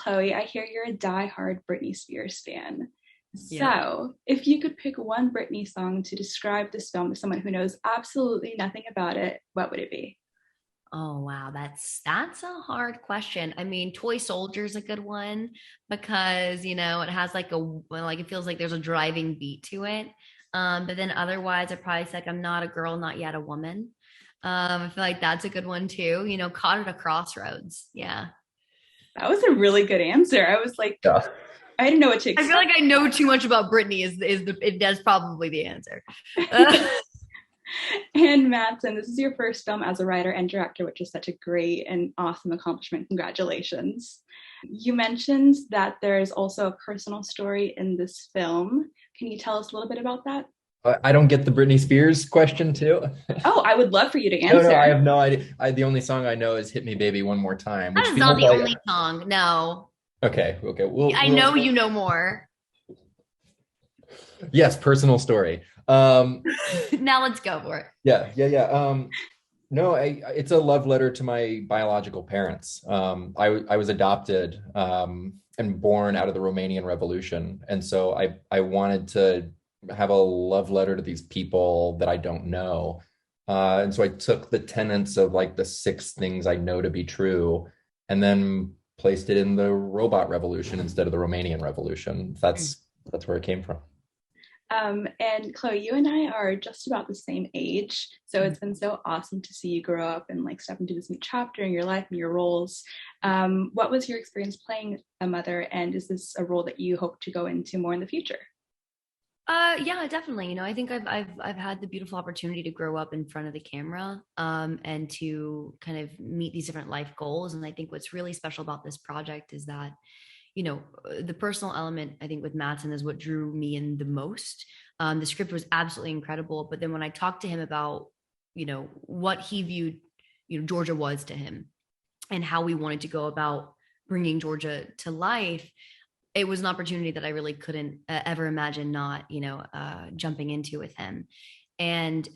Chloe, I hear you're a die-hard Britney Spears fan. Yeah. So, if you could pick one Britney song to describe this film to someone who knows absolutely nothing about it, what would it be? Oh wow, that's a hard question. I mean, Toy Soldier's a good one because, it has like it feels like there's a driving beat to it. But then otherwise I probably say like I'm not a girl, not yet a woman. I feel like that's a good one too. Caught at a crossroads. Yeah. That was a really good answer. I was like, Yeah. I didn't know what to I feel expect. like I know too much about Britney that's probably the answer. And Madsen, this is your first film as a writer and director, which is such a great and awesome accomplishment. Congratulations. You mentioned that there's also a personal story in this film. Can you tell us a little bit about that? I don't get the Britney Spears question too. Oh, I would love for you to No, I answer. have no idea. The only song I know is "Hit Me, Baby, One More Time," That which is not feels the like only song. No. okay. I know you know more. Yes, personal story. Now let's go for it. Yeah. No, it's a love letter to my biological parents. I was adopted and born out of the Romanian Revolution, and so I wanted to have a love letter to these people that I don't know. And so I took the tenets of like the six things I know to be true, and then placed it in the robot revolution instead of the Romanian Revolution. That's where it came from. And Chloe, you and I are just about the same age. So it's been so awesome to see you grow up and like step into this new chapter in your life and your roles. What was your experience playing a mother? And is this a role that you hope to go into more in the future? Yeah, definitely. I think I've had the beautiful opportunity to grow up in front of the camera, and to kind of meet these different life goals. And I think what's really special about this project is that, the personal element, I think, with Madsen is what drew me in the most. The script was absolutely incredible, but then when I talked to him about, what he viewed, Georgia was to him, and how we wanted to go about bringing Georgia to life, it was an opportunity that I really couldn't ever imagine not, jumping into with him. And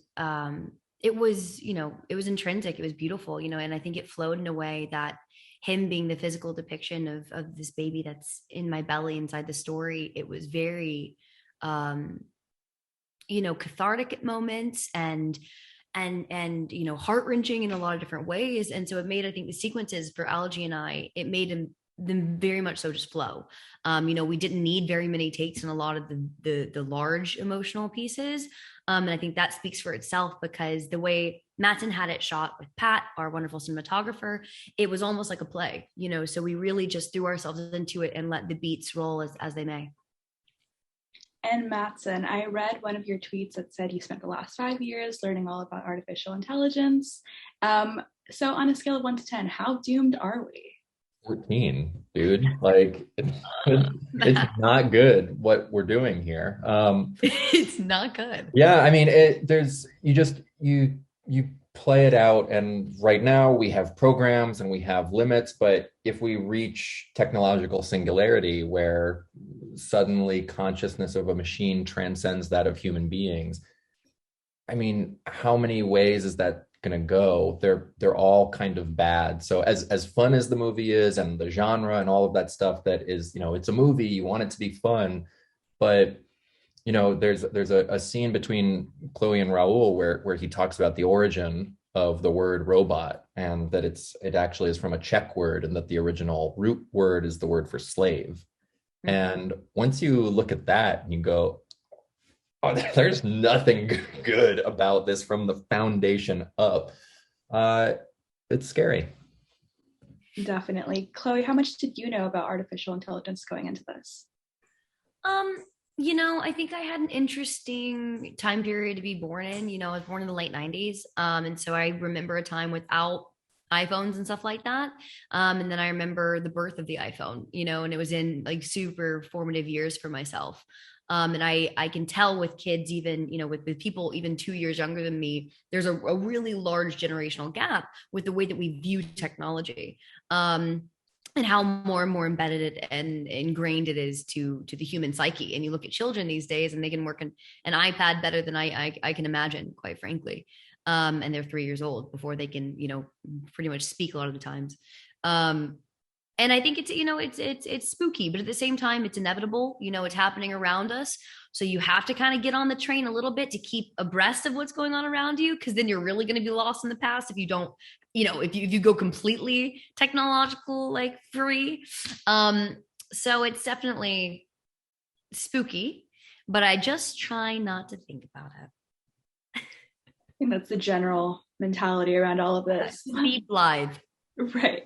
it was intrinsic, it was beautiful, and I think it flowed in a way that him being the physical depiction of this baby that's in my belly inside the story, it was very, um, cathartic at moments, and heart wrenching in a lot of different ways. And so it made, I think, the sequences for Algie and I, it made them very much so just flow. We didn't need very many takes in a lot of the large emotional pieces. And I think that speaks for itself, because the way Madsen had it shot with Pat, our wonderful cinematographer, it was almost like a play, so we really just threw ourselves into it and let the beats roll as they may. And Matson, I read one of your tweets that said you spent the last 5 years learning all about artificial intelligence. So on a scale of 1 to 10, how doomed are we? 14, dude. Like it's not good what we're doing here. It's not good. Yeah, I mean, there's you play it out, and right now we have programs and we have limits, but if we reach technological singularity where suddenly consciousness of a machine transcends that of human beings, I mean, how many ways is that going to go? They're all kind of bad. So as fun as the movie is and the genre and all of that stuff, that is, it's a movie, you want it to be fun, but there's a scene between Chloe and Raul where he talks about the origin of the word robot, and that it actually is from a Czech word, and that the original root word is the word for slave. Mm-hmm. And once you look at that and you go, oh, there's nothing good about this from the foundation up. Uh, it's scary. Definitely. Chloe, how much did you know about artificial intelligence going into this? Um, I think I had an interesting time period to be born in. I was born in the late 90s. And so I remember a time without iPhones and stuff like that. And then I remember the birth of the iPhone, and it was in like super formative years for myself. And I can tell with kids, even, with people even 2 years younger than me, there's a really large generational gap with the way that we view technology. And how more and more embedded it and ingrained it is to the human psyche. And you look at children these days, and they can work an iPad better than I can imagine, quite frankly. And they're 3 years old before they can, pretty much speak a lot of the times. And I think it's, you know, it's spooky, but at the same time, it's inevitable. You know, it's happening around us. So you have to kind of get on the train a little bit to keep abreast of what's going on around you, because then you're really going to be lost in the past if you don't, you know, if you go completely technological, like free. So it's definitely spooky, but I just try not to think about it. I think that's the general mentality around all of this. Be blithe. Right.